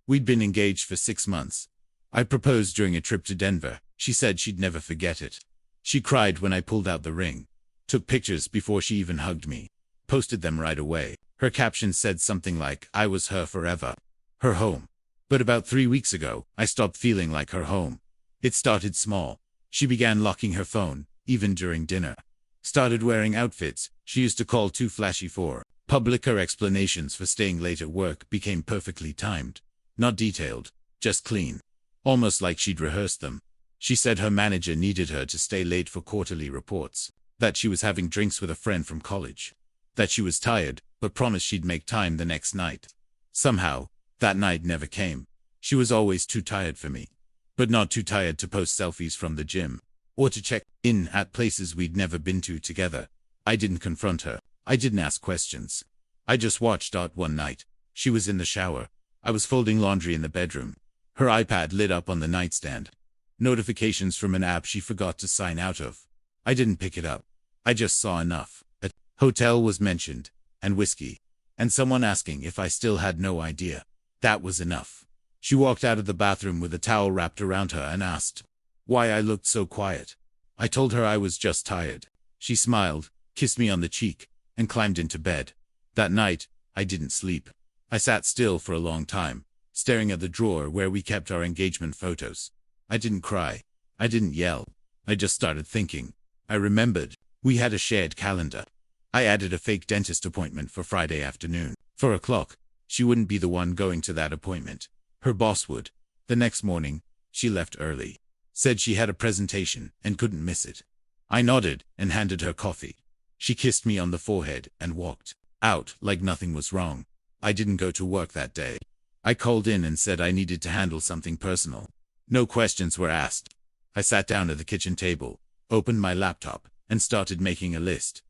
We'd been engaged for 6 months. I proposed during a trip to Denver. She said she'd never forget it. She cried when I pulled out the ring. Took pictures before she even hugged me. Posted them right away. Her caption said something like, "I was her forever. Her home." But about 3 weeks ago, I stopped feeling like her home. It started small. She began locking her phone, even during dinner. Started wearing outfits she used to call too flashy for. Public. Her explanations for staying late at work became perfectly timed. Not detailed, just clean. Almost like she'd rehearsed them. She said her manager needed her to stay late for quarterly reports. That she was having drinks with a friend from college. That she was tired, but promised she'd make time the next night. Somehow, that night never came. She was always too tired for me. But not too tired to post selfies from the gym. Or to check in at places we'd never been to together. I didn't confront her. I didn't ask questions. I just watched. One night, she was in the shower. I was folding laundry in the bedroom. Her iPad lit up on the nightstand. Notifications from an app she forgot to sign out of. I didn't pick it up. I just saw enough. A hotel was mentioned, and whiskey, and someone asking if I still had no idea. That was enough. She walked out of the bathroom with a towel wrapped around her and asked why I looked so quiet. I told her I was just tired. She smiled, kissed me on the cheek, and climbed into bed. That night, I didn't sleep. I sat still for a long time, staring at the drawer where we kept our engagement photos. I didn't cry. I didn't yell. I just started thinking. I remembered. We had a shared calendar. I added a fake dentist appointment for Friday afternoon. 4 o'clock. She wouldn't be the one going to that appointment. Her boss would. The next morning, she left early. Said she had a presentation and couldn't miss it. I nodded and handed her coffee. She kissed me on the forehead and walked out like nothing was wrong. I didn't go to work that day. I called in and said I needed to handle something personal. No questions were asked. I sat down at the kitchen table, opened my laptop, and started making a list.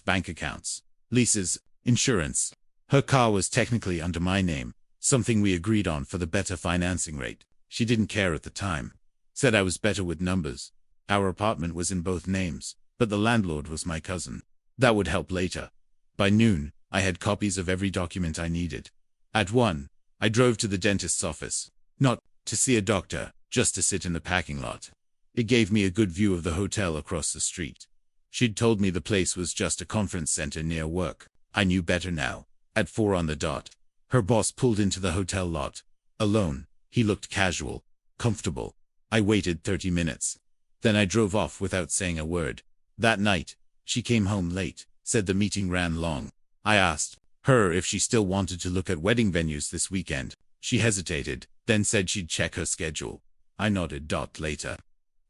Bank accounts, leases, insurance. Her car was technically under my name, something we agreed on for the better financing rate. She didn't care at the time. Said I was better with numbers. Our apartment was in both names, but the landlord was my cousin. That would help later. By noon, I had copies of every document I needed. At 1, I drove to the dentist's office. Not to see a doctor, just to sit in the parking lot. It gave me a good view of the hotel across the street. She'd told me the place was just a conference center near work. I knew better now. At 4 on the dot, her boss pulled into the hotel lot. Alone, he looked casual, comfortable. I waited 30 minutes. Then I drove off without saying a word. That night, she came home late, said the meeting ran long. I asked her if she still wanted to look at wedding venues this weekend. She hesitated, then said she'd check her schedule. I nodded. Later.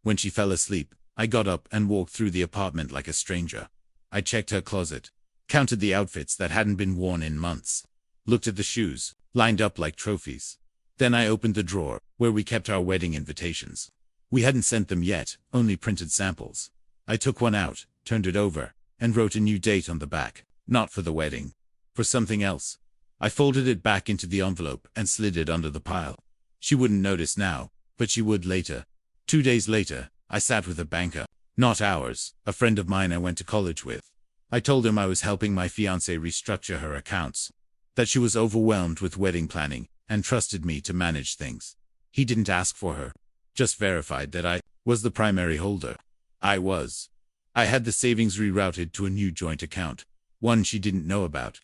When she fell asleep, I got up and walked through the apartment like a stranger. I checked her closet, counted the outfits that hadn't been worn in months, looked at the shoes, lined up like trophies. Then I opened the drawer, where we kept our wedding invitations. We hadn't sent them yet, only printed samples. I took one out, turned it over, and wrote a new date on the back. Not for the wedding. For something else. I folded it back into the envelope and slid it under the pile. She wouldn't notice now, but she would later. 2 days later, I sat with a banker. Not ours, a friend of mine I went to college with. I told him I was helping my fiancée restructure her accounts. That she was overwhelmed with wedding planning, and trusted me to manage things. He didn't ask for her. Just verified that I was the primary holder. I was. I had the savings rerouted to a new joint account, one she didn't know about.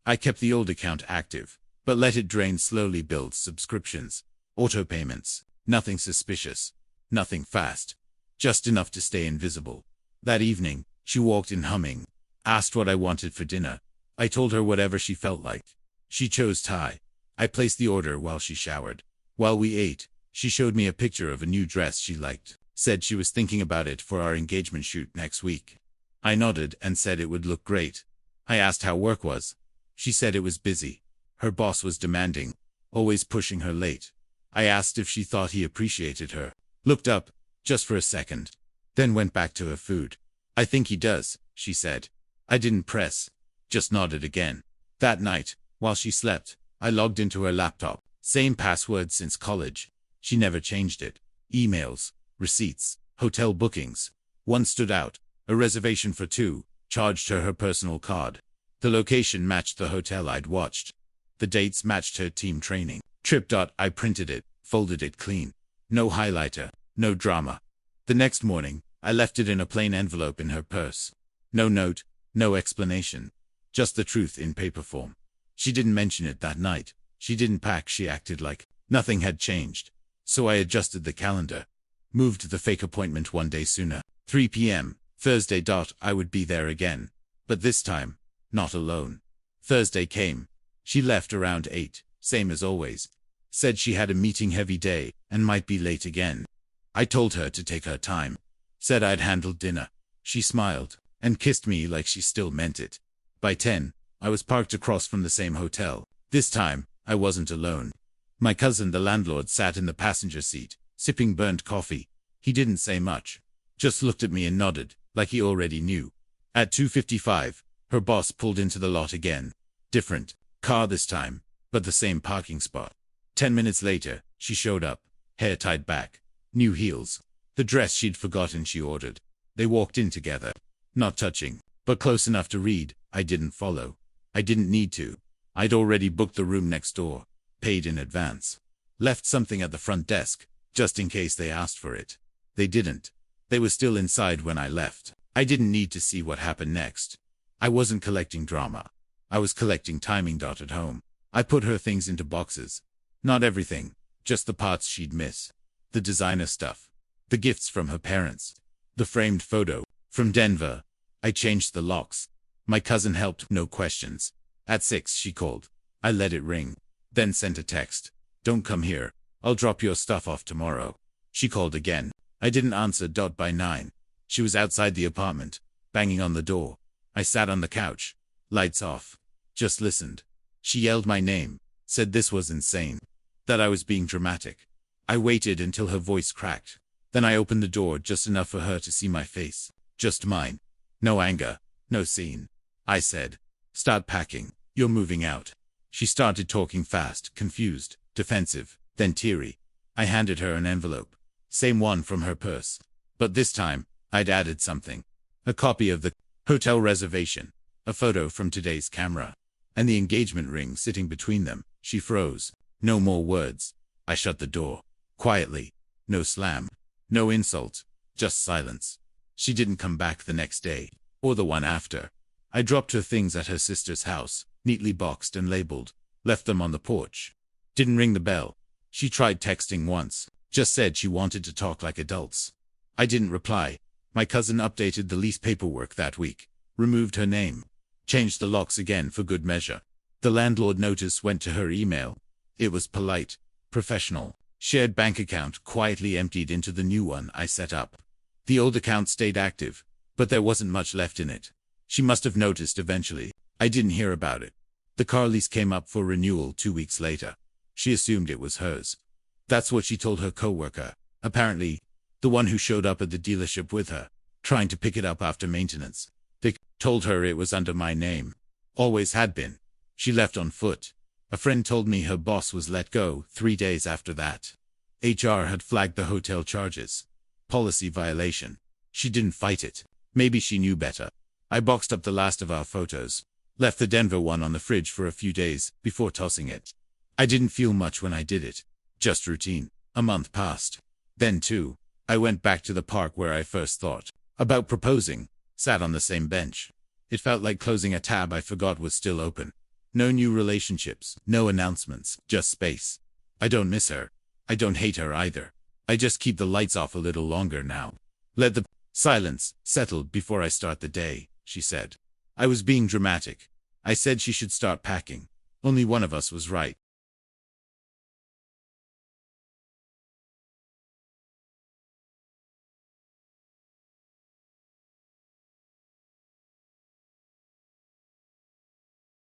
I kept the old account active, but let it drain slowly. Build subscriptions, auto payments, nothing suspicious, nothing fast, just enough to stay invisible. That evening, she walked in humming, asked what I wanted for dinner. I told her whatever she felt like. She chose Thai. I placed the order while she showered. While we ate, she showed me a picture of a new dress she liked, said she was thinking about it for our engagement shoot next week. I nodded and said it would look great. I asked how work was. She said it was busy. Her boss was demanding, always pushing her late. I asked if she thought he appreciated her. Looked up, just for a second. Then went back to her food. I think he does, she said. I didn't press. Just nodded again. That night, while she slept, I logged into her laptop. Same password since college. She never changed it. Emails, receipts, hotel bookings. One stood out. A reservation for 2, charged her personal card. The location matched the hotel I'd watched. The dates matched her team training. Trip. I printed it, folded it clean. No highlighter, no drama. The next morning, I left it in a plain envelope in her purse. No note, no explanation. Just the truth in paper form. She didn't mention it that night. She didn't pack. She acted like nothing had changed. So I adjusted the calendar. Moved the fake appointment one day sooner. 3 p.m. Thursday. I would be there again. But this time, not alone. Thursday came. She left around 8, same as always. Said she had a meeting-heavy day and might be late again. I told her to take her time. Said I'd handled dinner. She smiled and kissed me like she still meant it. By 10, I was parked across from the same hotel. This time, I wasn't alone. My cousin, the landlord, sat in the passenger seat, sipping burnt coffee. He didn't say much. Just looked at me and nodded, like he already knew. At 2:55, her boss pulled into the lot again. Different car this time, but the same parking spot. 10 minutes later, she showed up, hair tied back, new heels, the dress she'd forgotten she ordered. They walked in together, not touching, but close enough to read. I didn't follow. I didn't need to. I'd already booked the room next door, paid in advance. Left something at the front desk, just in case they asked for it. They didn't. They were still inside when I left. I didn't need to see what happened next. I wasn't collecting drama. I was collecting timing. At home, I put her things into boxes. Not everything, just the parts she'd miss. The designer stuff. The gifts from her parents. The framed photo from Denver. I changed the locks. My cousin helped, no questions. At 6 she called. I let it ring. Then sent a text. Don't come here. I'll drop your stuff off tomorrow. She called again. I didn't answer. By 9. She was outside the apartment, banging on the door. I sat on the couch. Lights off. Just listened. She yelled my name. Said this was insane. That I was being dramatic. I waited until her voice cracked. Then I opened the door just enough for her to see my face. Just mine. No anger. No scene. I said, "Start packing. You're moving out." She started talking fast, confused, defensive, then teary. I handed her an envelope. Same one from her purse. But this time, I'd added something. A copy of the hotel reservation. A photo from today's camera. And the engagement ring sitting between them. She froze. No more words. I shut the door. Quietly. No slam. No insult. Just silence. She didn't come back the next day. Or the one after. I dropped her things at her sister's house, neatly boxed and labeled. Left them on the porch. Didn't ring the bell. She tried texting once. Just said she wanted to talk like adults. I didn't reply. My cousin updated the lease paperwork that week. Removed her name. Changed the locks again for good measure. The landlord notice went to her email. It was polite, professional. Shared bank account quietly emptied into the new one I set up. The old account stayed active, but there wasn't much left in it. She must have noticed eventually. I didn't hear about it. The car lease came up for renewal 2 weeks later. She assumed it was hers. That's what she told her coworker. Apparently, the one who showed up at the dealership with her, trying to pick it up after maintenance. They told her it was under my name. Always had been. She left on foot. A friend told me her boss was let go 3 days after that. HR had flagged the hotel charges. Policy violation. She didn't fight it. Maybe she knew better. I boxed up the last of our photos. Left the Denver one on the fridge for a few days before tossing it. I didn't feel much when I did it. Just routine. A month passed. Then too, I went back to the park where I first thought about proposing. Sat on the same bench. It felt like closing a tab I forgot was still open. No new relationships, no announcements, just space. I don't miss her. I don't hate her either. I just keep the lights off a little longer now. Let the silence settle before I start the day, she said. I was being dramatic. I said she should start packing. Only one of us was right.